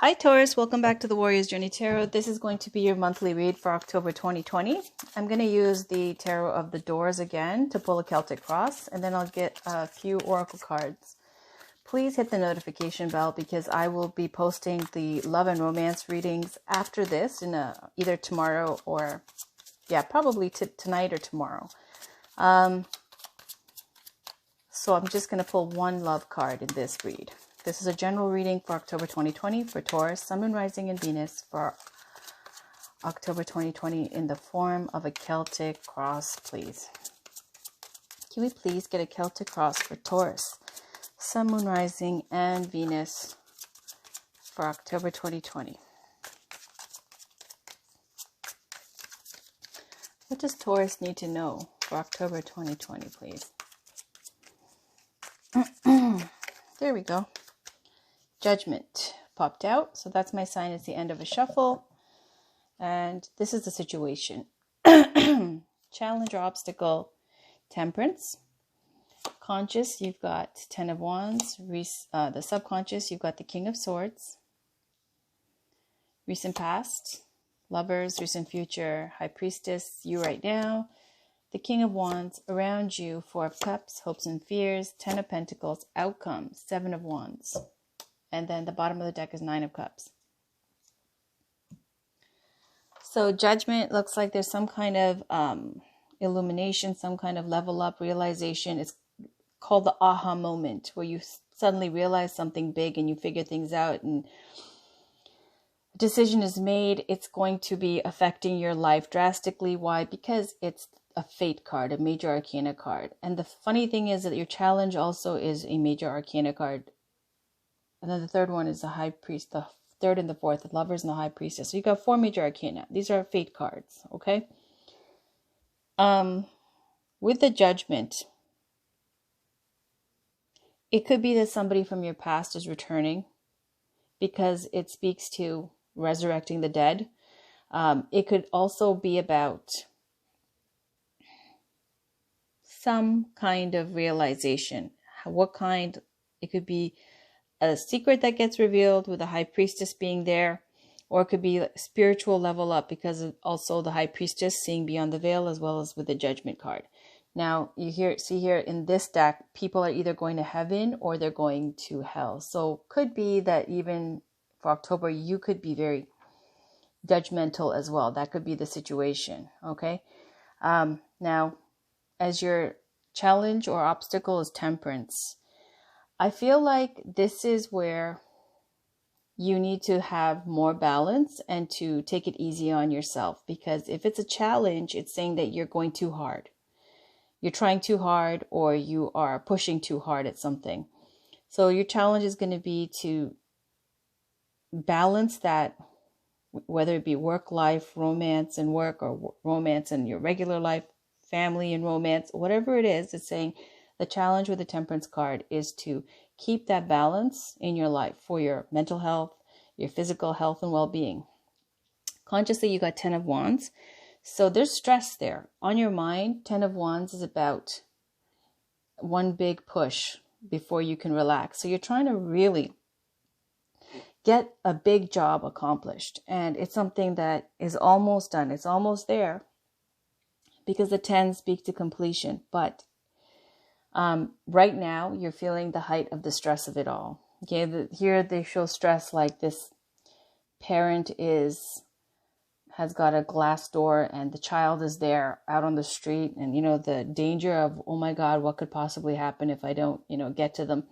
Hi Taurus, welcome back to the Warrior's Journey Tarot. This is going to be your monthly read for October 2020. I'm going to use the Tarot of the Doors again to pull a Celtic cross, and then I'll get a few oracle cards. Please hit the notification bell because I will be posting the love and romance readings after this in either tomorrow or, probably tonight or tomorrow. So I'm just going to pull one love card in this read. This is a general reading for October 2020 for Taurus, Sun, Moon, Rising, and Venus for October 2020 in the form of a Celtic cross, please. Can we please get a Celtic cross for Taurus, Sun, Moon, Rising, and Venus for October 2020? What does Taurus need to know for October 2020, please? There we go. Judgment popped out. So that's my sign. It's the end of a shuffle. And this is the situation. Challenge or obstacle, Temperance. Conscious, you've got Ten of Wands. The subconscious, you've got the King of Swords. Recent past, Lovers. Recent future, High Priestess, you right now. The King of Wands, around you, Four of Cups, hopes and fears, Ten of Pentacles, outcome, Seven of Wands. And then the bottom of the deck is Nine of Cups. So Judgment looks like there's some kind of illumination, some kind of level up realization. It's called the aha moment, where you suddenly realize something big and you figure things out and a decision is made. It's going to be affecting your life drastically. Why? Because it's a fate card, a major arcana card. And the funny thing is that your challenge also is a major arcana card. And then the third one is the High Priest, the third and the fourth, the Lovers and the High Priestess. So you got four major arcana. These are fate cards, okay? With the Judgment, it could be that somebody from your past is returning because it speaks to resurrecting the dead. It could also be about some kind of realization. What kind? It could be a secret that gets revealed with the High Priestess being there, or it could be a spiritual level up because of also the High Priestess seeing beyond the veil, as well as with the Judgment card. Now you see here in this deck, people are either going to heaven or they're going to hell. So could be that even for October, you could be very judgmental as well. That could be the situation. Okay. Now, as your challenge or obstacle is Temperance, I feel like this is where you need to have more balance and to take it easy on yourself. Because if it's a challenge, it's saying that you're going too hard. You're trying too hard, or you are pushing too hard at something. So your challenge is going to be to balance that, whether it be work life, romance and work, or romance and your regular life, family and romance, whatever it is. It's saying the challenge with the Temperance card is to keep that balance in your life for your mental health, your physical health and well-being. Consciously, you got Ten of Wands. So there's stress there on your mind. Ten of Wands is about one big push before you can relax. So you're trying to really get a big job accomplished. And it's something that is almost done. It's almost there because the 10 speak to completion. But right now, you're feeling the height of the stress of it all. Okay, here they show stress like this parent has got a glass door and the child is there out on the street, and the danger of, oh my God, what could possibly happen if I don't get to them.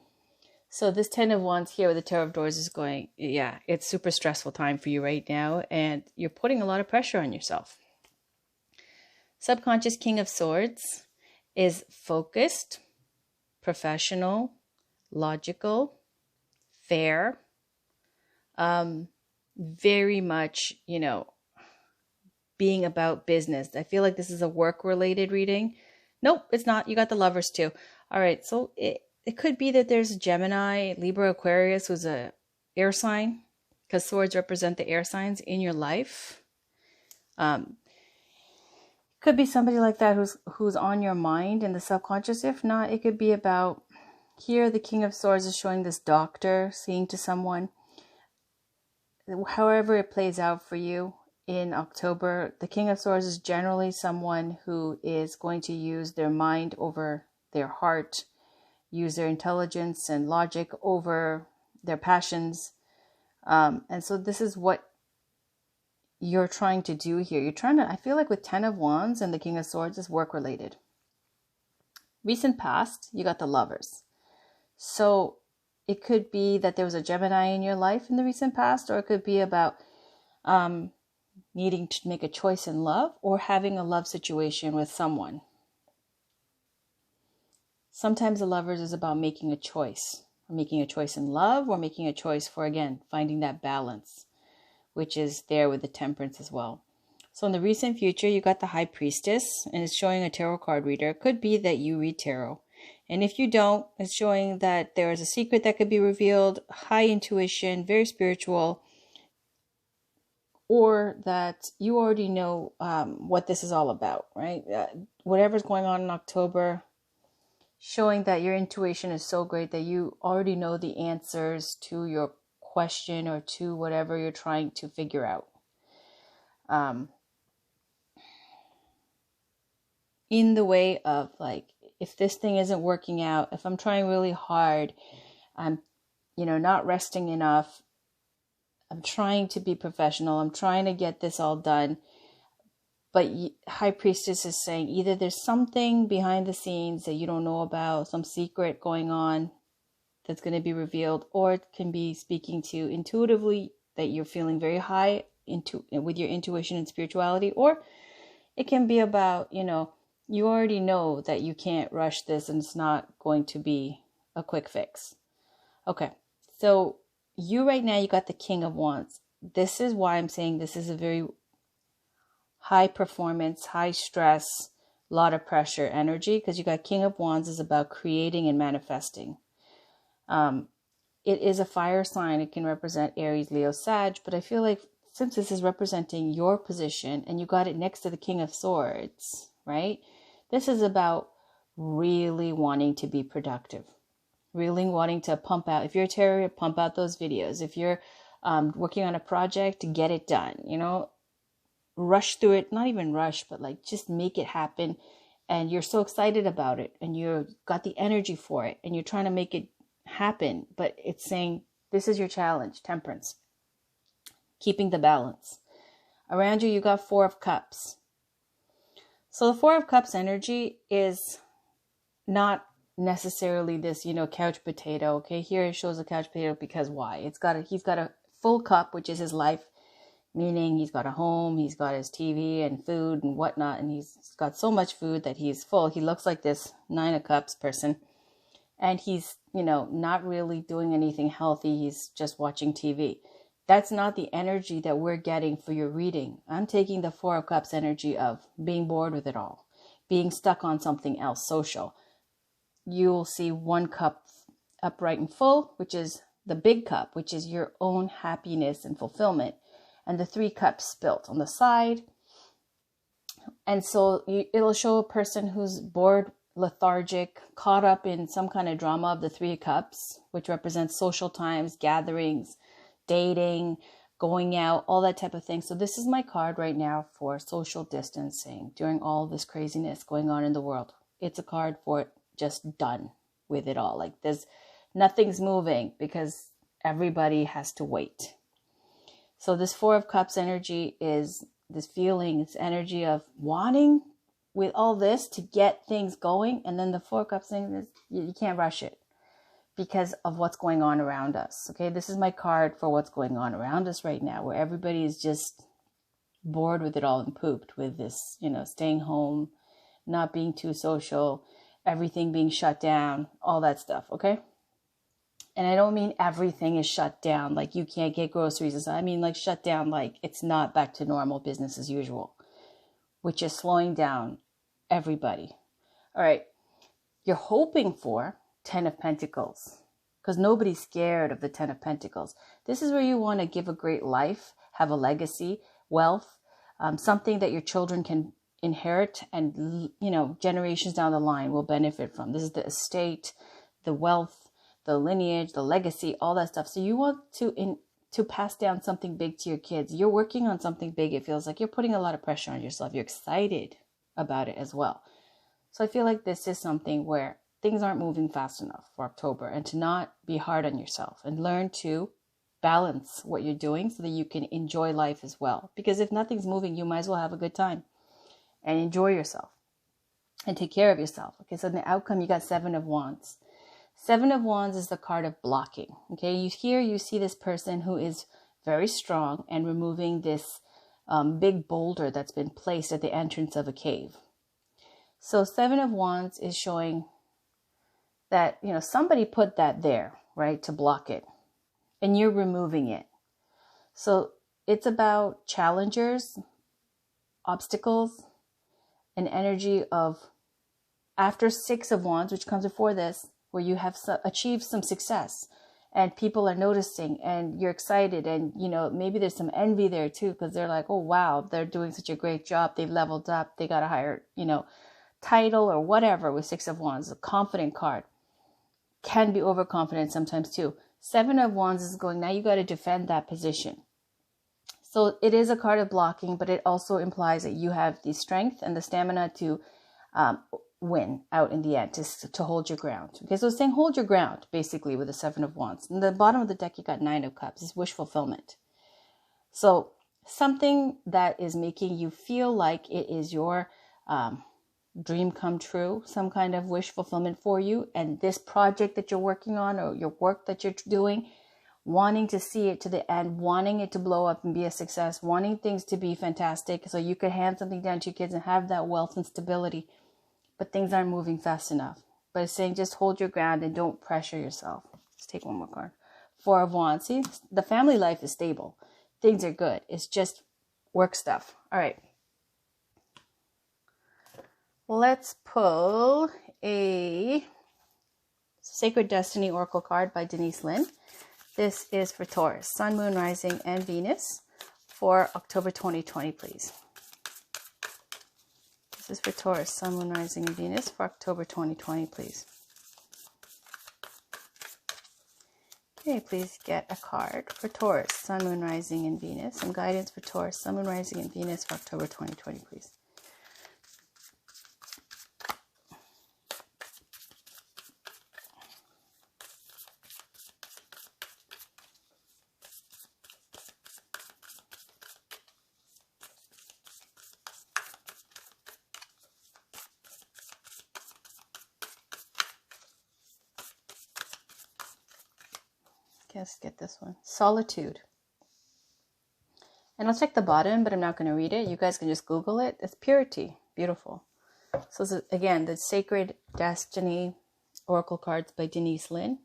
So this 10 of Wands here with the Tarot of Doors is going, it's super stressful time for you right now, and you're putting a lot of pressure on yourself. Subconscious King of Swords is focused, professional, logical, fair, very much, being about business. I feel like this is a work-related reading. Nope, it's not. You got the Lovers too. All right, so it could be that there's Gemini, Libra, Aquarius who's a air sign, because swords represent the air signs in your life. Could be somebody like that who's on your mind in the subconscious. If not, it could be about, here the King of Swords is showing this doctor seeing to someone. however it plays out for you in October, the King of Swords is generally someone who is going to use their mind over their heart, use their intelligence and logic over their passions. And so this is what you're trying to do here. You're trying to, I feel like with 10 of Wands and the King of Swords is work related. Recent past, you got the Lovers. So it could be that there was a Gemini in your life in the recent past, or it could be about needing to make a choice in love or having a love situation with someone. Sometimes the Lovers is about making a choice in love, or making a choice for, again, finding that balance, which is there with the Temperance as well. So in the recent future, you got the High Priestess, and it's showing a tarot card reader. It could be that you read tarot. And if you don't, it's showing that there is a secret that could be revealed, high intuition, very spiritual, or that you already know what this is all about, right? Whatever's going on in October, showing that your intuition is so great that you already know the answers to your question or to whatever you're trying to figure out. In the way of, like, if this thing isn't working out, if I'm trying really hard, I'm, not resting enough, I'm trying to be professional, I'm trying to get this all done. But High Priestess is saying either there's something behind the scenes that you don't know about, some secret going on that's going to be revealed, or it can be speaking to intuitively that you're feeling very high with your intuition and spirituality, or it can be about, you already know that you can't rush this and it's not going to be a quick fix. Okay, so you right now, you got the King of Wands. This is why I'm saying this is a very high performance, high stress, a lot of pressure energy, because you got King of Wands is about creating and manifesting. It is a fire sign. It can represent Aries, Leo, Sag, but I feel like since this is representing your position and you got it next to the King of Swords, right? This is about really wanting to be productive, really wanting to pump out. If you're a terror, pump out those videos. If you're working on a project, get it done, rush through it, not even rush, but like just make it happen. And you're so excited about it and you've got the energy for it and you're trying to make it happen. But it's saying, this is your challenge, Temperance, keeping the balance. Around you, you got Four of Cups. So the Four of Cups energy is not necessarily this, couch potato. Okay, here it shows a couch potato because why? He's got a full cup, which is his life, meaning he's got a home, he's got his TV and food and whatnot, and he's got so much food that he's full. He looks like this Nine of Cups person, and he's, not really doing anything healthy. He's just watching TV. That's not the energy that we're getting for your reading. I'm taking the Four of Cups energy of being bored with it all, being stuck on something else, social. You'll see one cup upright and full, which is the big cup, which is your own happiness and fulfillment. And the three cups spilt on the side. And so it'll show a person who's bored, lethargic, caught up in some kind of drama of the Three of Cups, which represents social times, gatherings, dating, going out, all that type of thing. So this is my card right now for social distancing during all this craziness going on in the world. It's a card for just done with it all. Like nothing's moving because everybody has to wait. So this Four of Cups energy is this feeling, this energy of wanting with all this to get things going. And then the Four of Cups thing is you can't rush it because of what's going on around us. Okay, this is my card for what's going on around us right now, where everybody is just bored with it all and pooped with this, staying home, not being too social, everything being shut down, all that stuff. Okay. And I don't mean everything is shut down, like you can't get groceries. I mean like shut down, like it's not back to normal, business as usual, which is slowing down everybody. All right. You're hoping for 10 of Pentacles because nobody's scared of the 10 of Pentacles. This is where you want to give a great life, have a legacy, wealth, something that your children can inherit and, generations down the line will benefit from. This is the estate, the wealth, the lineage, the legacy, all that stuff. So you want to to pass down something big to your kids. You're working on something big. It feels like you're putting a lot of pressure on yourself. You're excited about it as well. So I feel like this is something where things aren't moving fast enough for October, and to not be hard on yourself and learn to balance what you're doing so that you can enjoy life as well. Because if nothing's moving, you might as well have a good time and enjoy yourself and take care of yourself. Okay, so in the outcome, you got 7 of Wands. 7 of Wands is the card of blocking. Okay, you see this person who is very strong and removing this big boulder that's been placed at the entrance of a cave. So 7 of Wands is showing that, somebody put that there, right, to block it, and you're removing it. So it's about challengers, obstacles, an energy of, after 6 of Wands, which comes before this, where you have achieved some success and people are noticing and you're excited, and maybe there's some envy there too, because they're like, oh wow, they're doing such a great job, they've leveled up, they got a higher title or whatever. With 6 of Wands, a confident card, can be overconfident sometimes too. 7 of Wands is going, now you got to defend that position. So it is a card of blocking, but it also implies that you have the strength and the stamina to win out in the end, to hold your ground. Okay, so it's saying hold your ground, basically, with the 7 of Wands. In the bottom of the deck, you got 9 of Cups. It's wish fulfillment. So something that is making you feel like it is your dream come true, some kind of wish fulfillment for you, and this project that you're working on, or your work that you're doing, wanting to see it to the end, wanting it to blow up and be a success, wanting things to be fantastic so you could hand something down to your kids and have that wealth and stability, but things aren't moving fast enough. But it's saying just hold your ground and don't pressure yourself. Let's take one more card. 4 of Wands. See, the family life is stable. Things are good. It's just work stuff. All right. Let's pull a Sacred Destiny Oracle card by Denise Lin. This is for Taurus, Sun, Moon, Rising, and Venus for October 2020, please. This is for Taurus, Sun, Moon, Rising, and Venus for October 2020, please. Okay, please get a card for Taurus, Sun, Moon, Rising, and Venus. Some guidance for Taurus, Sun, Moon, Rising, and Venus for October 2020, please. Let's get this one. Solitude. And I'll check the bottom, but I'm not going to read it. You guys can just Google it. It's purity. Beautiful. So this is, again, the Sacred Destiny Oracle cards by Denise Lin.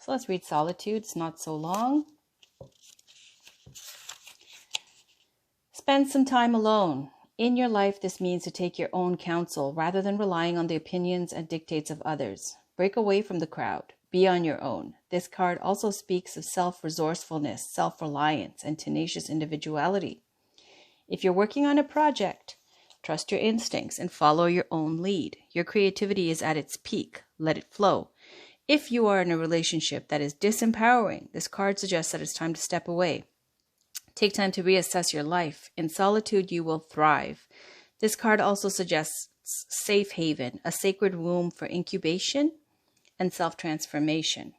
So let's read Solitude. It's not so long. Spend some time alone. In your life, this means to take your own counsel rather than relying on the opinions and dictates of others. Break away from the crowd. Be on your own. This card also speaks of self-resourcefulness, self-reliance, and tenacious individuality. If you're working on a project, trust your instincts and follow your own lead. Your creativity is at its peak. Let it flow. If you are in a relationship that is disempowering, this card suggests that it's time to step away. Take time to reassess your life. In solitude, you will thrive. This card also suggests safe haven, a sacred womb for incubation and self-transformation.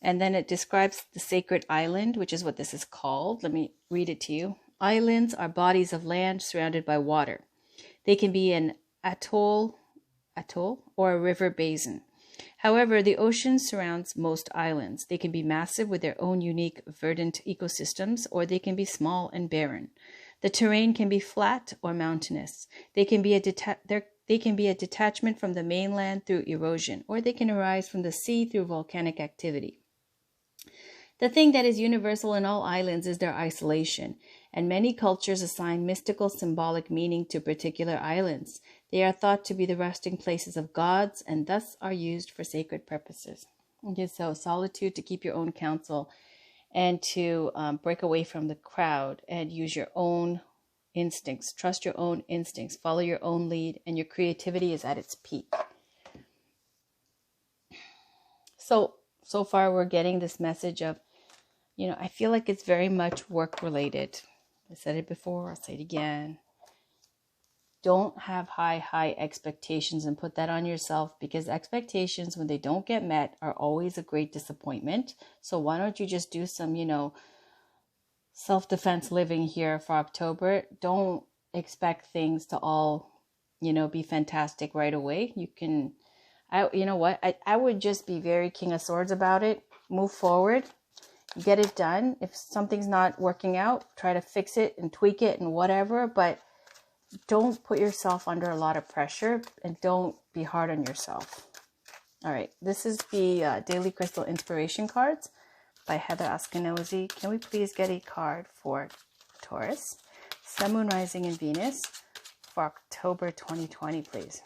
And then it describes the sacred island, which is what this is called. Let me read it to you. Islands are bodies of land surrounded by water. They can be an atoll or a river basin. However, the ocean surrounds most islands. They can be massive with their own unique verdant ecosystems, or they can be small and barren. The terrain can be flat or mountainous. They can be a detachment from the mainland through erosion, or they can arise from the sea through volcanic activity. The thing that is universal in all islands is their isolation, and many cultures assign mystical symbolic meaning to particular islands. They are thought to be the resting places of gods, and thus are used for sacred purposes. Okay, so solitude, to keep your own counsel, and to break away from the crowd and use your own instincts. Trust your own instincts. Follow your own lead, and your creativity is at its peak. So far we're getting this message of You know, I feel like it's very much work related. I said it before, I'll say it again. Don't have high expectations and put that on yourself, because expectations, when they don't get met, are always a great disappointment. So why don't you just do some, self-defense living here for October? Don't expect things to all, be fantastic right away. I would just be very King of Swords about it. Move forward, get it done. If something's not working out, try to fix it and tweak it and whatever, but don't put yourself under a lot of pressure, and don't be hard on yourself. All right, this is the Daily Crystal Inspiration Cards by Heather Askinozy. Can we please get a card for Taurus, Sun, Moon, Rising, and Venus for October 2020, please?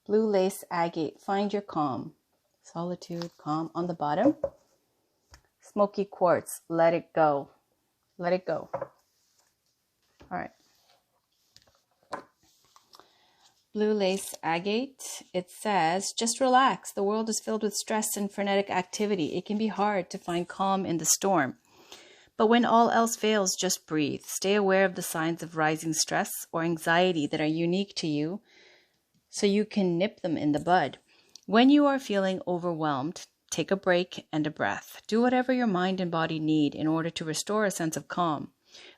Blue lace agate, find your calm. Solitude, calm on the bottom. Smoky quartz, let it go. Let it go. All right. Blue lace agate, it says, just relax. The world is filled with stress and frenetic activity. It can be hard to find calm in the storm. But when all else fails, just breathe. Stay aware of the signs of rising stress or anxiety that are unique to you, so you can nip them in the bud. When you are feeling overwhelmed, take a break and a breath. Do whatever your mind and body need in order to restore a sense of calm.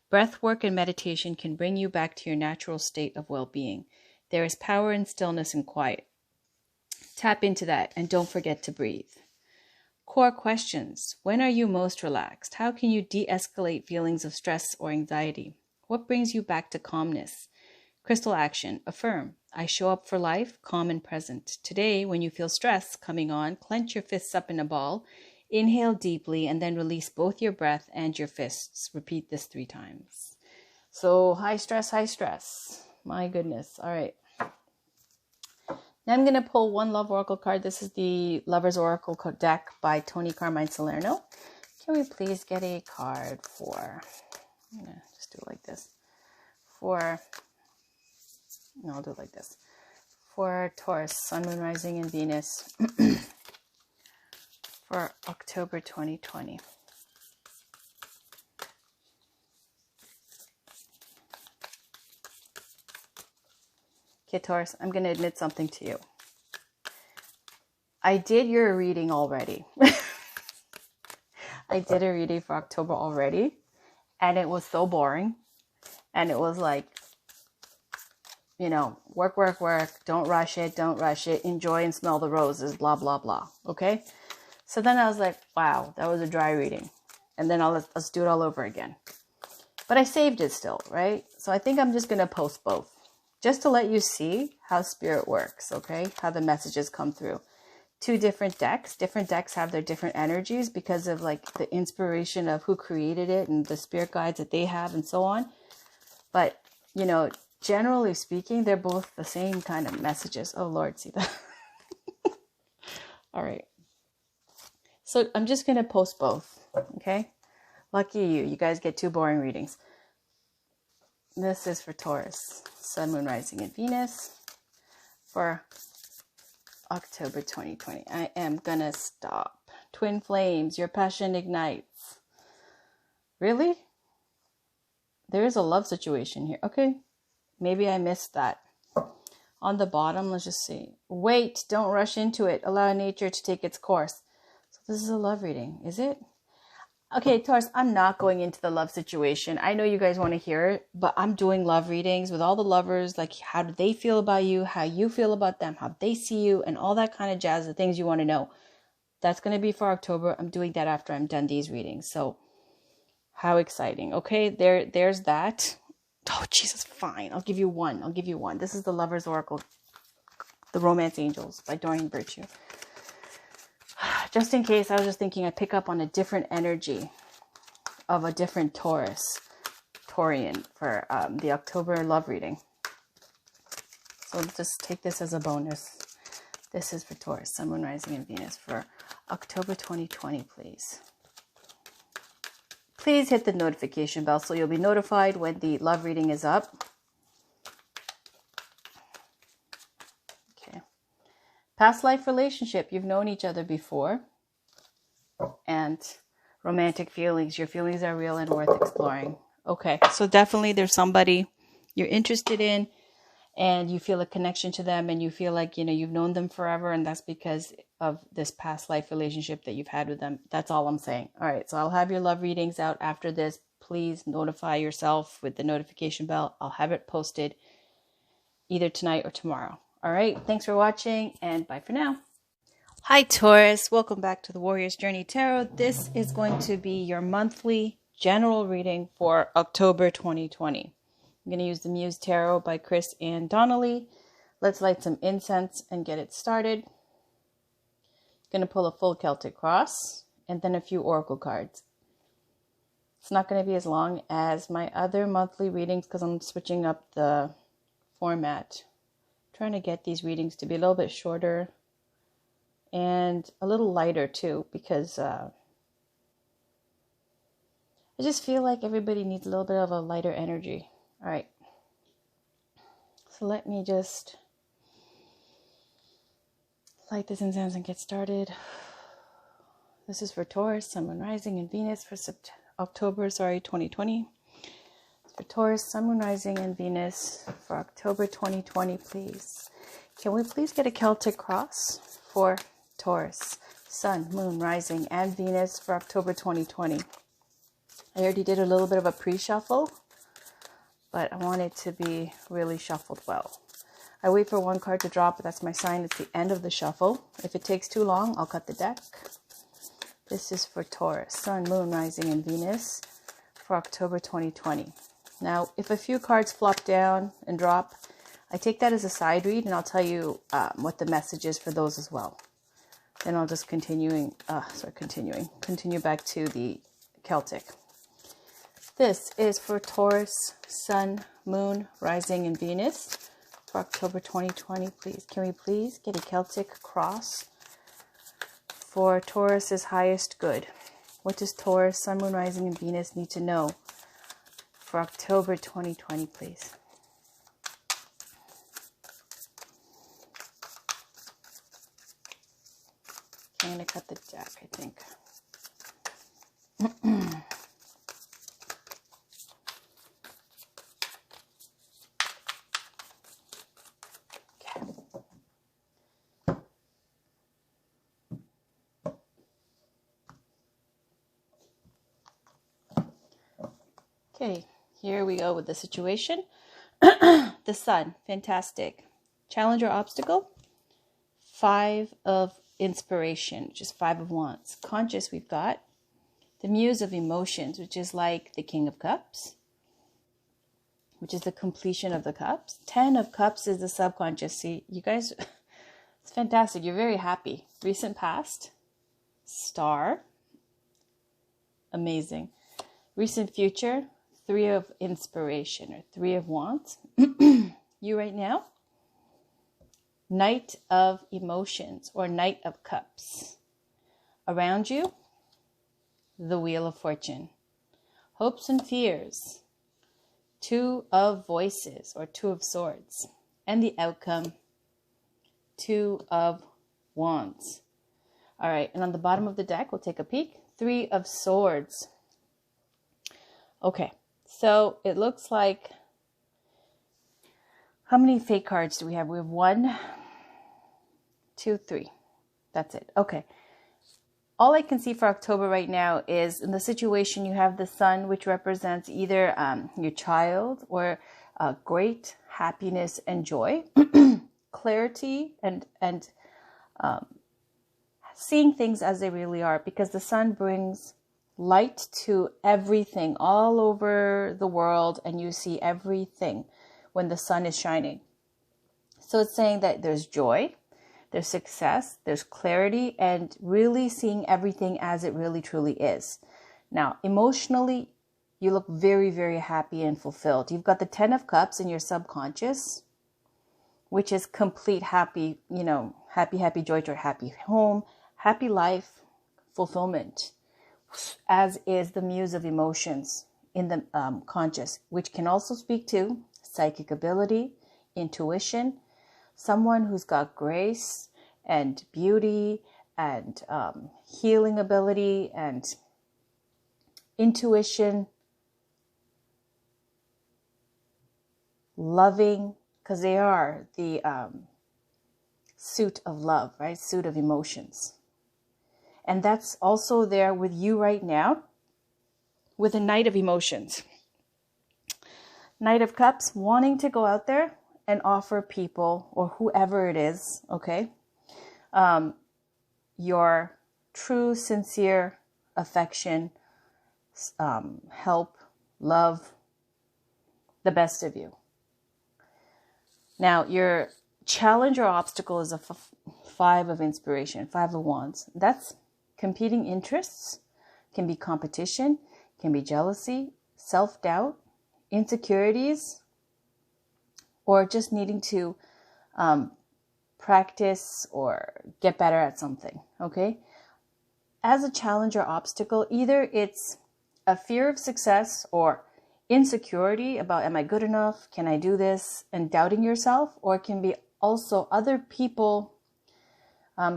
Breath work and meditation can bring you back to your natural state of well-being. There is power in stillness and quiet. Tap into that and don't forget to breathe. Core questions. When are you most relaxed? How can you de-escalate feelings of stress or anxiety? What brings you back to calmness? Crystal action. Affirm. I show up for life, calm and present. Today, when you feel stress coming on, clench your fists up in a ball, inhale deeply, and then release both your breath and your fists. Repeat this 3 times. So high stress. My goodness. All right. Now I'm going to pull one Love Oracle card. This is the Lover's Oracle deck by Tony Carmine Salerno. Can we please get a card for, I'm going to just do it like this, I'll do it like this. For Taurus, Sun, Moon, Rising, and Venus for October 2020. Okay, Taurus, I'm going to admit something to you. I did your reading already. I did a reading for October already, and it was so boring. And it was like, work, don't rush it, enjoy and smell the roses, blah, blah, blah, okay? So then I was like, wow, that was a dry reading. And then let's do it all over again. But I saved it still, right? So I think I'm just going to post both, just to let you see how spirit works, okay? How the messages come through. 2 different decks. Different decks have their different energies because of like the inspiration of who created it and the spirit guides that they have and so on. But, generally speaking, they're both the same kind of messages. Oh, Lord, see that? All right. So I'm just going to post both, okay? Lucky you. You guys get 2 boring readings. This is for Taurus, Sun, Moon, Rising, and Venus for October 2020. I am going to stop. Twin flames, your passion ignites. Really? There is a love situation here. Okay. Maybe I missed that. On the bottom, let's just see. Wait, don't rush into it. Allow nature to take its course. So this is a love reading, is it? Okay, Taurus, I'm not going into the love situation. I know you guys want to hear it, but I'm doing love readings with all the lovers. Like, how do they feel about you? How you feel about them? How they see you? And all that kind of jazz, the things you want to know. That's going to be for October. I'm doing that after I'm done these readings. So how exciting. Okay, there's that. Oh, Jesus, fine. I'll give you one. This is the Lover's Oracle, The Romance Angels by Doreen Virtue. Just in case, I was just thinking I pick up on a different energy. of a different Taurian for the October love reading. So just take this as a bonus. This is for Taurus, Sun, Moon, Rising, and Venus for October 2020, please. Please hit the notification bell so you'll be notified when the love reading is up. Okay. Past life relationship. You've known each other before. And romantic feelings. Your feelings are real and worth exploring. Okay. So definitely there's somebody you're interested in and you feel a connection to them and you feel like, you know, you've known them forever and that's because of this past life relationship that you've had with them. That's all I'm saying. All right. So I'll have your love readings out after this. Please notify yourself with the notification bell. I'll have it posted either tonight or tomorrow. All right. Thanks for watching and bye for now. Hi, Taurus. Welcome back to the Warrior's Journey Tarot. This is going to be your monthly general reading for October 2020. I'm going to use the Muse Tarot by Chris and Donnelly. Let's light some incense and get it started. Going to pull a full Celtic cross and then a few oracle cards. It's not going to be as long as my other monthly readings because I'm switching up the format. I'm trying to get these readings to be a little bit shorter and a little lighter too, because I just feel like everybody needs a little bit of a lighter energy. All right. So let me just light this incense and get started. This is for Taurus, Sun, Moon, Rising, and Venus for October 2020. It's for Taurus, Sun, Moon, Rising, and Venus for October 2020, please. Can we please get a Celtic cross for Taurus, Sun, Moon, Rising, and Venus for October 2020. I already did a little bit of a pre-shuffle, but I want it to be really shuffled well. I wait for one card to drop, but that's my sign. It's the end of the shuffle. If it takes too long, I'll cut the deck. This is for Taurus, Sun, Moon, Rising, and Venus for October 2020. Now, if a few cards flop down and drop, I take that as a side read, and I'll tell you what the message is for those as well. Then I'll just continue back to the Celtic. This is for Taurus, Sun, Moon, Rising, and Venus for October 2020, please. Can we please get a Celtic cross for Taurus's highest good? What does Taurus, Sun, Moon, Rising, and Venus need to know for October 2020, please? I'm going to cut the deck, I think. Okay, here we go with the situation. The Sun, fantastic. Challenge or obstacle? 5 of Inspiration, which is 5 of Wands. Conscious, we've got the Muse of Emotions, which is like the King of Cups, which is the completion of the cups. 10 of Cups is the subconscious. See, you guys, it's fantastic. You're very happy. Recent past, Star, amazing. Recent future, 3 of Inspiration or 3 of Wands. You right now, Knight of Emotions or Knight of Cups. Around you, the Wheel of Fortune. Hopes and fears. 2 of Voices or 2 of Swords. And the outcome, 2 of Wands. All right, and on the bottom of the deck, we'll take a peek. 3 of Swords. Okay, so it looks like, how many fake cards do we have? We have 1, 2, 3. That's it. Okay. All I can see for October right now is in the situation you have the Sun, which represents either your child or great happiness and joy, clarity and seeing things as they really are, because the Sun brings light to everything all over the world, and you see everything when the Sun is shining. So it's saying that there's joy, there's success, there's clarity, and really seeing everything as it really truly is. Now, emotionally, you look very, very happy and fulfilled. You've got the 10 of Cups in your subconscious, which is complete happy, happy, joy, happy home, happy life, fulfillment, as is the Muse of Emotions in the conscious, which can also speak to psychic ability, intuition, someone who's got grace and beauty and healing ability and intuition, loving, because they are the suit of love, right? Suit of emotions. And that's also there with you right now with a Knight of Emotions. Knight of Cups, wanting to go out there and offer people or whoever it is, okay, your true, sincere affection, help, love, the best of you. Now, your challenge or obstacle is a 5 of Inspiration, 5 of Wands. That's competing interests, can be competition, can be jealousy, self-doubt, insecurities, or just needing to practice or get better at something, okay? As a challenge or obstacle, either it's a fear of success or insecurity about, am I good enough? Can I do this? And doubting yourself, or it can be also other people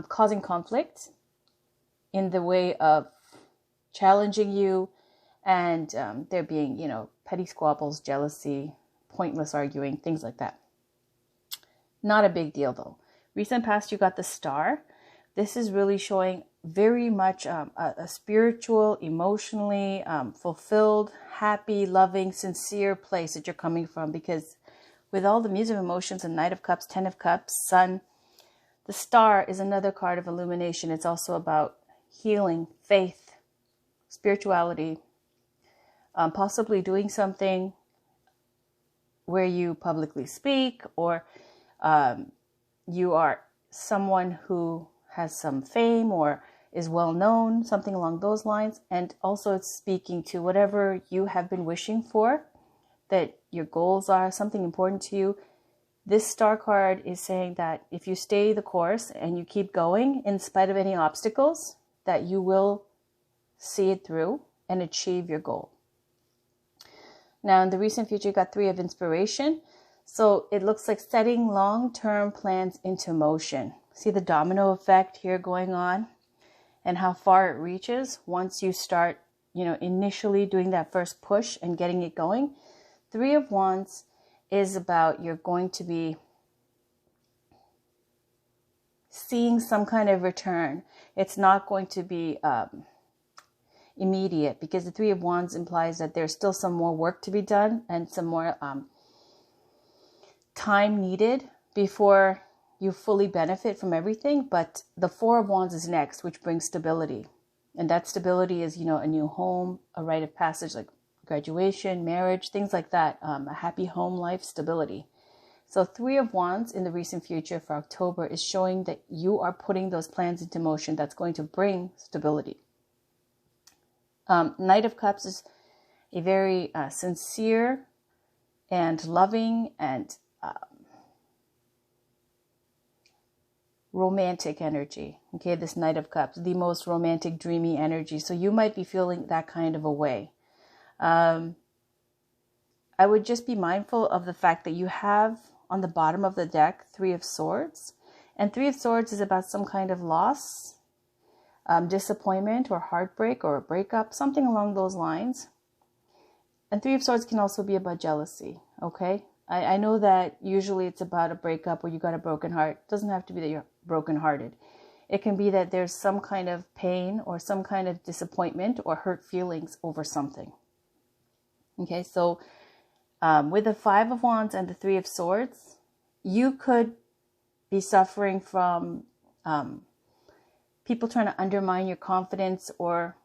causing conflict in the way of challenging you, and there being, petty squabbles, jealousy, pointless arguing, things like that. Not a big deal though. Recent past, you got the Star. This is really showing very much a spiritual, emotionally fulfilled, happy, loving, sincere place that you're coming from, because with all the Muse of Emotions and Knight of Cups, 10 of Cups, Sun, the Star is another card of illumination. It's also about healing, faith, spirituality, possibly doing something where you publicly speak, or you are someone who has some fame or is well known, something along those lines. And also it's speaking to whatever you have been wishing for, that your goals are, something important to you. This Star card is saying that if you stay the course and you keep going in spite of any obstacles, that you will see it through and achieve your goal. Now, in the recent future, you got 3 of Inspiration. So it looks like setting long-term plans into motion. See the domino effect here going on and how far it reaches once you start, initially doing that first push and getting it going. 3 of Wands is about you're going to be seeing some kind of return. It's not going to be immediate, because the 3 of Wands implies that there's still some more work to be done and some more time needed before you fully benefit from everything. But the 4 of Wands is next, which brings stability. And that stability is, a new home, a rite of passage like graduation, marriage, things like that, a happy home life, stability. So 3 of Wands in the recent future for October is showing that you are putting those plans into motion that's going to bring stability. Knight of Cups is a very sincere and loving and romantic energy. Okay, this Knight of Cups, the most romantic, dreamy energy. So you might be feeling that kind of a way. I would just be mindful of the fact that you have on the bottom of the deck 3 of Swords. And 3 of Swords is about some kind of loss, disappointment or heartbreak or a breakup, something along those lines. And 3 of Swords can also be about jealousy, okay? I know that usually it's about a breakup or you got a broken heart. It doesn't have to be that you're brokenhearted. It can be that there's some kind of pain or some kind of disappointment or hurt feelings over something. Okay, so with the 5 of Wands and the 3 of Swords, you could be suffering from people trying to undermine your confidence or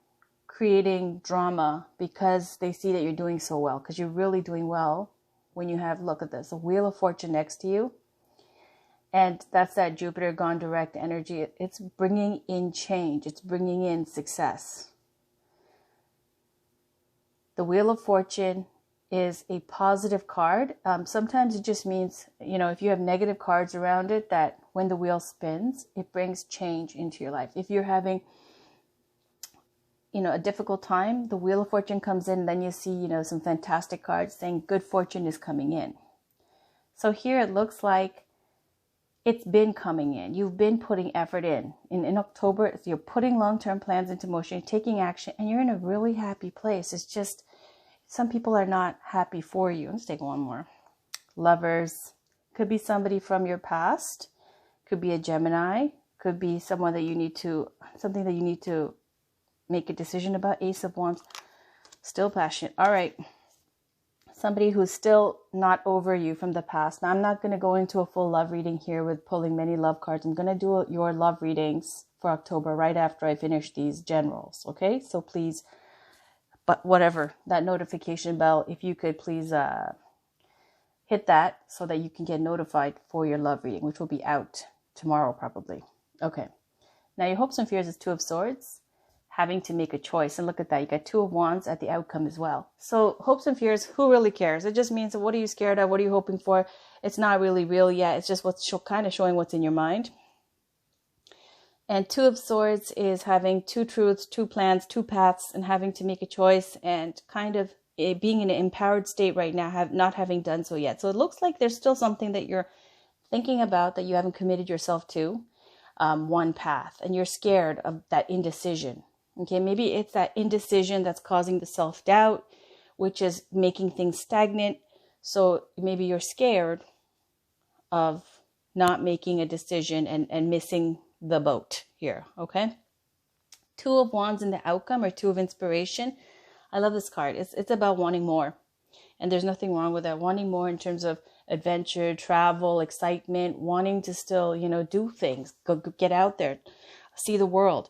creating drama because they see that you're doing so well, because you're really doing well when you have, look at this, a Wheel of Fortune next to you. And that's that Jupiter gone direct energy. It's bringing in change. It's bringing in success. The Wheel of Fortune is a positive card. Sometimes it just means, if you have negative cards around it, that when the wheel spins, it brings change into your life. If you're having, a difficult time, the Wheel of Fortune comes in, then you see, some fantastic cards saying good fortune is coming in. So here it looks like it's been coming in. You've been putting effort in. In October, you're putting long-term plans into motion, you're taking action, and you're in a really happy place. It's just, some people are not happy for you. Let's take one more. Lovers. Could be somebody from your past. Could be a Gemini. Could be something that you need to make a decision about. Ace of Wands. Still passionate. All right. Somebody who's still not over you from the past. Now, I'm not going to go into a full love reading here with pulling many love cards. I'm going to do your love readings for October right after I finish these generals. Okay? So please, but whatever, that notification bell, if you could please hit that so that you can get notified for your love reading, which will be out tomorrow probably. Okay. Now, your hopes and fears is Two of Swords. Having to make a choice. And look at that. You got Two of Wands at the outcome as well. So hopes and fears, who really cares? It just means, what are you scared of? What are you hoping for? It's not really real yet. It's just what's kind of showing what's in your mind. And Two of Swords is having two truths, two plans, two paths, and having to make a choice and kind of being in an empowered state right now, not having done so yet. So it looks like there's still something that you're thinking about that you haven't committed yourself to, one path, and you're scared of that indecision. Okay, maybe it's that indecision that's causing the self-doubt, which is making things stagnant. So maybe you're scared of not making a decision and missing the boat here, okay? Two of Wands in the outcome, or Two of Inspiration. I love this card. It's about wanting more. And there's nothing wrong with that. Wanting more in terms of adventure, travel, excitement, wanting to still, do things, go get out there, see the world.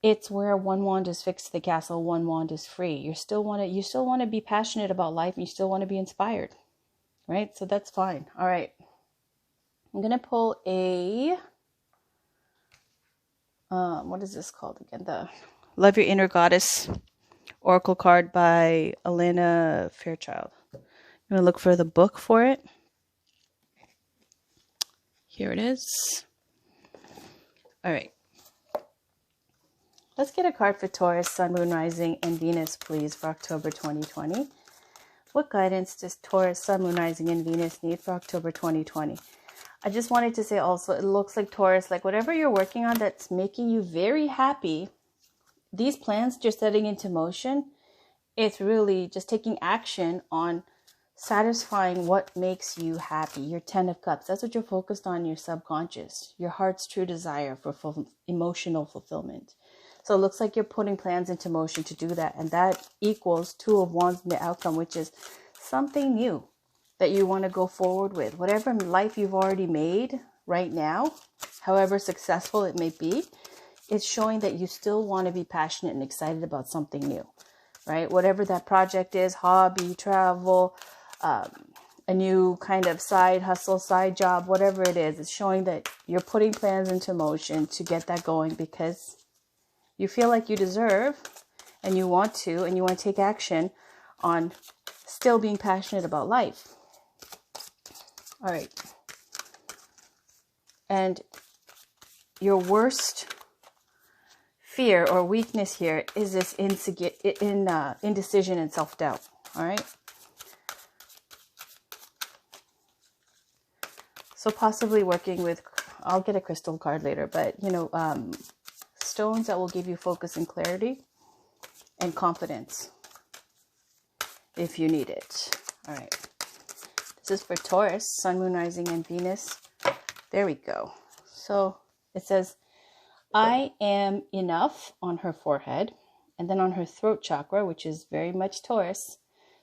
It's where one wand is fixed to the castle, one wand is free. You still want to be passionate about life, and you still want to be inspired, right? So that's fine. All right. I'm going to pull a, what is this called again? The Love Your Inner Goddess Oracle card by Elena Fairchild. I'm going to look for the book for it. Here it is. All right. Let's get a card for Taurus, Sun, Moon, Rising, and Venus, please, for October 2020. What guidance does Taurus, Sun, Moon, Rising, and Venus need for October 2020? I just wanted to say also, it looks like Taurus, like whatever you're working on that's making you very happy, these plans you're setting into motion, it's really just taking action on satisfying what makes you happy. Your 10 of Cups, that's what you're focused on, your subconscious, your heart's true desire for emotional fulfillment. So it looks like you're putting plans into motion to do that. And that equals Two of Wands in the outcome, which is something new that you want to go forward with. Whatever life you've already made right now, however successful it may be, it's showing that you still want to be passionate and excited about something new, right? Whatever that project is, hobby, travel, a new kind of side hustle, side job, whatever it is, it's showing that you're putting plans into motion to get that going because you feel like you deserve and you want to take action on still being passionate about life. All right. And your worst fear or weakness here is this indecision and self-doubt. All right. So possibly working with, I'll get a crystal card later, but stones that will give you focus and clarity and confidence if you need it. All right. This is for Taurus, Sun, Moon, Rising, and Venus. There we go. So it says, I am enough on her forehead. And then on her throat chakra, which is very much Taurus.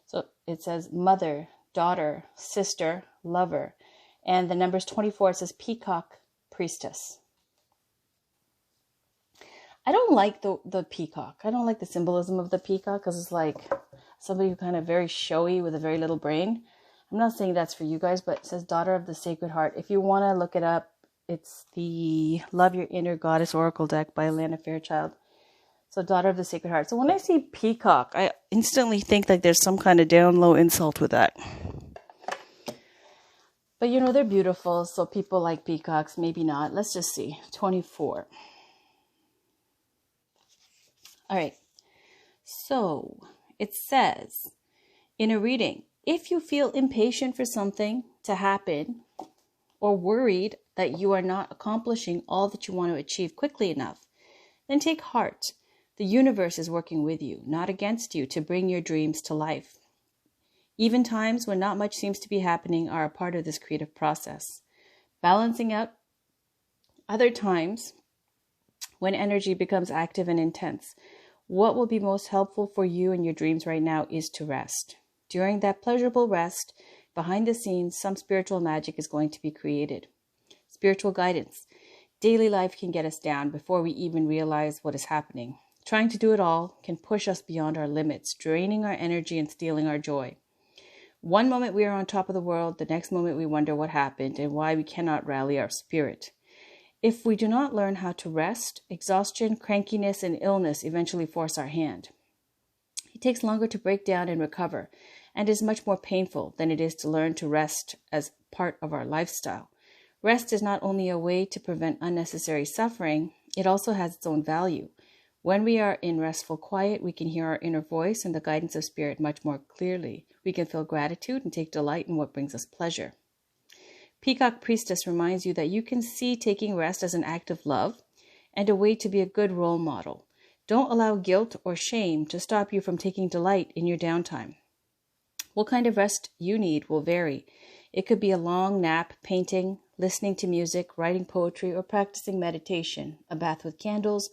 So it says mother, daughter, sister, lover. And the number is 24. It says peacock, priestess. I don't like the peacock. I don't like the symbolism of the peacock because it's like somebody who kind of very showy with a very little brain. I'm not saying that's for you guys, but it says Daughter of the Sacred Heart. If you want to look it up, it's the Love Your Inner Goddess Oracle deck by Elena Fairchild. So daughter of the Sacred Heart. So when I see peacock, I instantly think like there's some kind of down low insult with that. But you know, they're beautiful. So people like peacocks, maybe not. Let's just see. 24. All right. So it says in a reading, if you feel impatient for something to happen or worried that you are not accomplishing all that you want to achieve quickly enough, then take heart. The universe is working with you, not against you, to bring your dreams to life. Even times when not much seems to be happening are a part of this creative process. Balancing out other times when energy becomes active and intense. What will be most helpful for you and your dreams right now is to rest. During that pleasurable rest, behind the scenes, some spiritual magic is going to be created. Spiritual guidance. Daily life can get us down before we even realize what is happening. Trying to do it all can push us beyond our limits, draining our energy and stealing our joy. One moment we are on top of the world, the next moment we wonder what happened and why we cannot rally our spirit. If we do not learn how to rest, exhaustion, crankiness, and illness eventually force our hand. It takes longer to break down and recover, and is much more painful than it is to learn to rest as part of our lifestyle. Rest is not only a way to prevent unnecessary suffering, it also has its own value. When we are in restful quiet, we can hear our inner voice and the guidance of spirit much more clearly. We can feel gratitude and take delight in what brings us pleasure. Peacock Priestess reminds you that you can see taking rest as an act of love and a way to be a good role model. Don't allow guilt or shame to stop you from taking delight in your downtime. What kind of rest you need will vary. It could be a long nap, painting, listening to music, writing poetry, or practicing meditation, a bath with candles,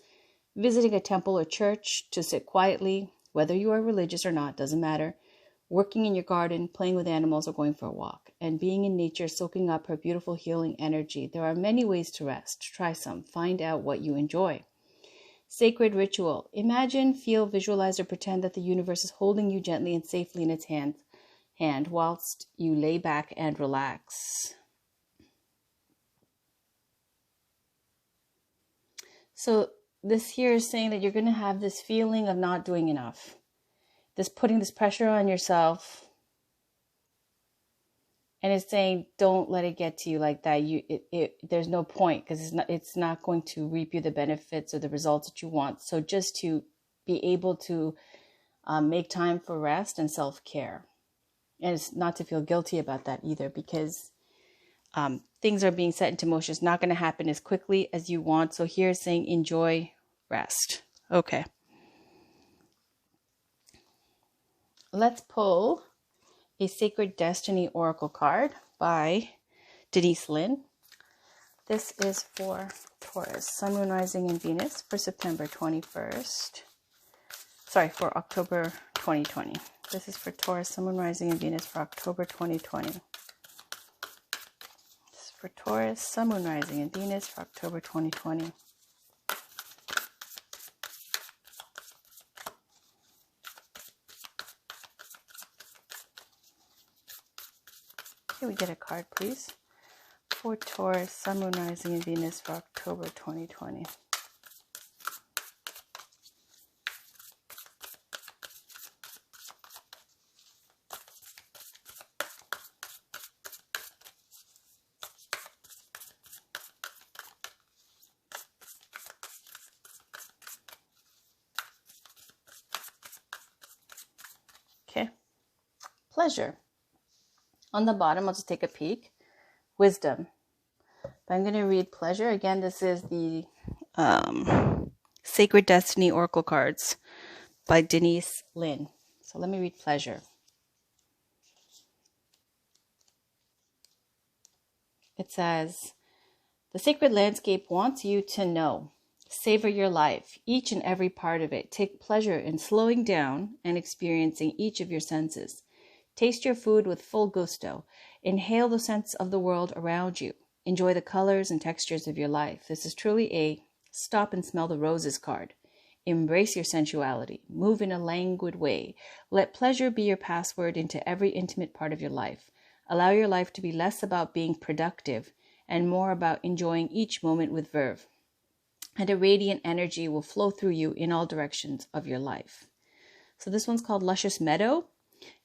visiting a temple or church to sit quietly, whether you are religious or not, doesn't matter, working in your garden, playing with animals, or going for a walk, and being in nature, soaking up her beautiful healing energy. There are many ways to rest. Try some. Find out what you enjoy. Sacred ritual. Imagine, feel, visualize, or pretend that the universe is holding you gently and safely in its hand whilst you lay back and relax. So this here is saying that you're going to have this feeling of not doing enough. This putting this pressure on yourself. And it's saying, don't let it get to you like that. There's no point, because it's not going to reap you the benefits or the results that you want. So just to be able to make time for rest and self-care. And it's not to feel guilty about that either, because things are being set into motion. It's not going to happen as quickly as you want. So here's saying, enjoy rest. Okay. Let's pull a Sacred Destiny Oracle card by Denise Lynn. This is for Taurus, Sun, Moon, Rising, and Venus for September 21st. Sorry, for October 2020. This is for Taurus, Sun, Moon, Rising, and Venus for October 2020. This is for Taurus, Sun, Moon, Rising, and Venus for October 2020. Can we get a card, please? For Taurus, Sun, Moon, Rising, and Venus for October 2020. Okay. Pleasure. On the bottom, I'll just take a peek. Wisdom. But I'm going to read pleasure. Again, this is the Sacred Destiny Oracle cards by Denise Lynn. So let me read pleasure. It says, the sacred landscape wants you to know. Savor your life, each and every part of it. Take pleasure in slowing down and experiencing each of your senses. Taste your food with full gusto. Inhale the scents of the world around you. Enjoy the colors and textures of your life. This is truly a stop and smell the roses card. Embrace your sensuality. Move in a languid way. Let pleasure be your password into every intimate part of your life. Allow your life to be less about being productive and more about enjoying each moment with verve. and a radiant energy will flow through you in all directions of your life. So this one's called Luscious Meadow,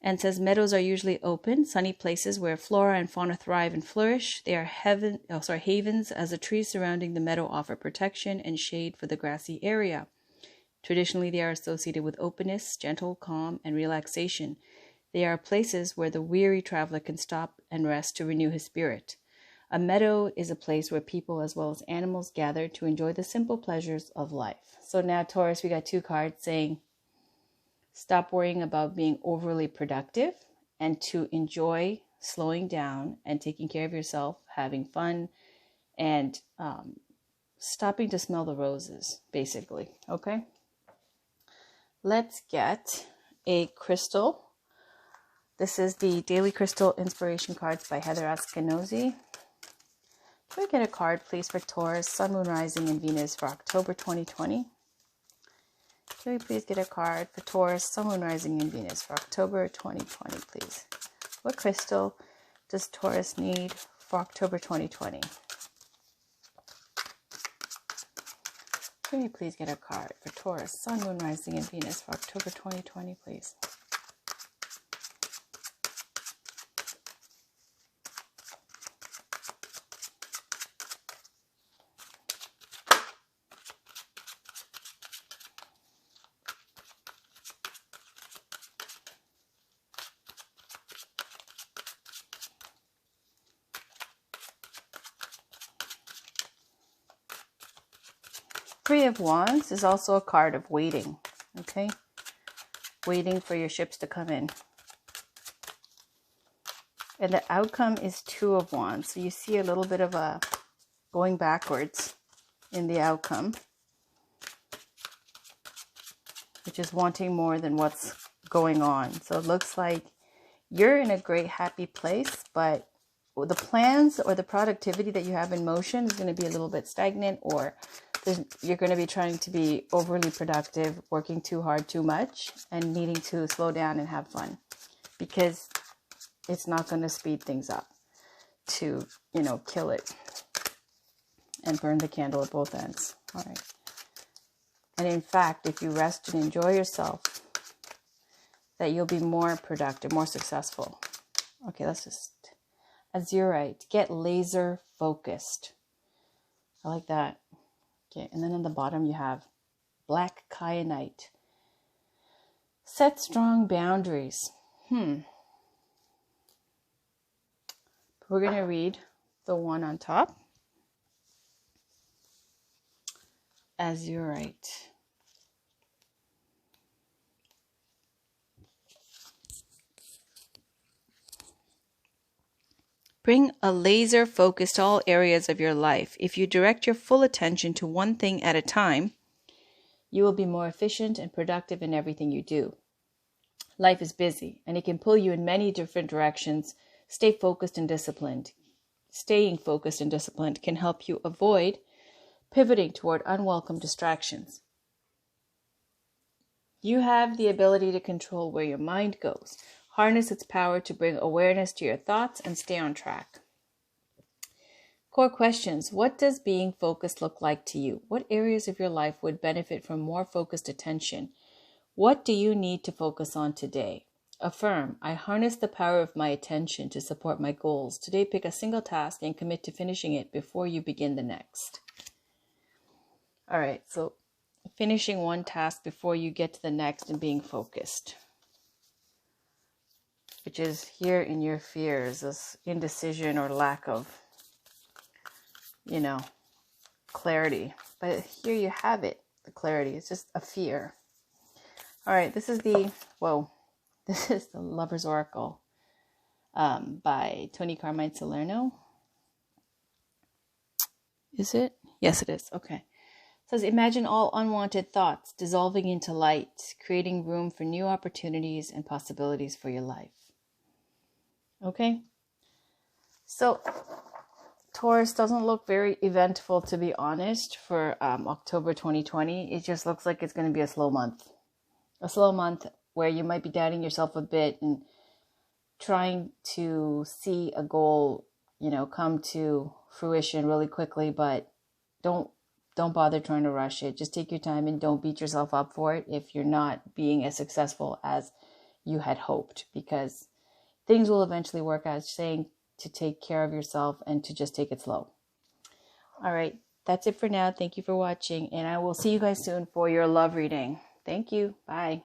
and says meadows are usually open, sunny places where flora and fauna thrive and flourish. They are havens, as the trees surrounding the meadow offer protection and shade for the grassy area. Traditionally, they are associated with openness, gentle calm, and relaxation. They are places where the weary traveler can stop and rest to renew his spirit. A meadow is a place where people as well as animals gather to enjoy the simple pleasures of life. So now, Taurus, we got 2 cards saying, stop worrying about being overly productive and to enjoy slowing down and taking care of yourself, having fun, and stopping to smell the roses, basically. Okay? Let's get a crystal. This is the Daily Crystal Inspiration Cards by Heather Askinozy. Can we get a card, please, for Taurus, Sun, Moon, Rising, and Venus for October 2020? Can we please get a card for Taurus, Sun, Moon, Rising, and Venus for October 2020, please? What crystal does Taurus need for October 2020? Can we please get a card for Taurus, Sun, Moon, Rising, and Venus for October 2020, please? Three of Wands is also a card of waiting, okay? Waiting for your ships to come in. And the outcome is Two of Wands. So you see a little bit of a going backwards in the outcome, which is wanting more than what's going on. So it looks like you're in a great, happy place, but the plans or the productivity that you have in motion is going to be a little bit stagnant, or you're going to be trying to be overly productive, working too hard, too much, and needing to slow down and have fun, because it's not going to speed things up to, kill it and burn the candle at both ends. All right. And in fact, if you rest and enjoy yourself, that you'll be more productive, more successful. Okay, let's just, Azurite, get laser focused. I like that. Okay, and then on the bottom you have Black Kyanite. Set strong boundaries. We're going to read the one on top. Azurite. Bring a laser focus to all areas of your life. If you direct your full attention to one thing at a time, you will be more efficient and productive in everything you do. Life is busy, and it can pull you in many different directions. Stay focused and disciplined. Staying focused and disciplined can help you avoid pivoting toward unwelcome distractions. You have the ability to control where your mind goes. Harness its power to bring awareness to your thoughts and stay on track. Core questions. What does being focused look like to you? What areas of your life would benefit from more focused attention? What do you need to focus on today? Affirm. I harness the power of my attention to support my goals. Today, pick a single task and commit to finishing it before you begin the next. All right, so finishing one task before you get to the next and being focused, which is here in your fears, this indecision or lack of, clarity. But here you have it, the clarity. It's just a fear. All right, this is the Lover's Oracle by Tony Carmine Salerno. Is it? Yes, it is. Okay. It says, imagine all unwanted thoughts dissolving into light, creating room for new opportunities and possibilities for your life. Okay? So, Taurus doesn't look very eventful, to be honest, for October 2020. It just looks like it's going to be a slow month. A slow month where you might be doubting yourself a bit and trying to see a goal, come to fruition really quickly, but don't don't bother trying to rush it. Just take your time and don't beat yourself up for it if you're not being as successful as you had hoped, because things will eventually work out. Saying to take care of yourself and to just take it slow. All right, that's it for now. Thank you for watching, and I will see you guys soon for your love reading. Thank you. Bye.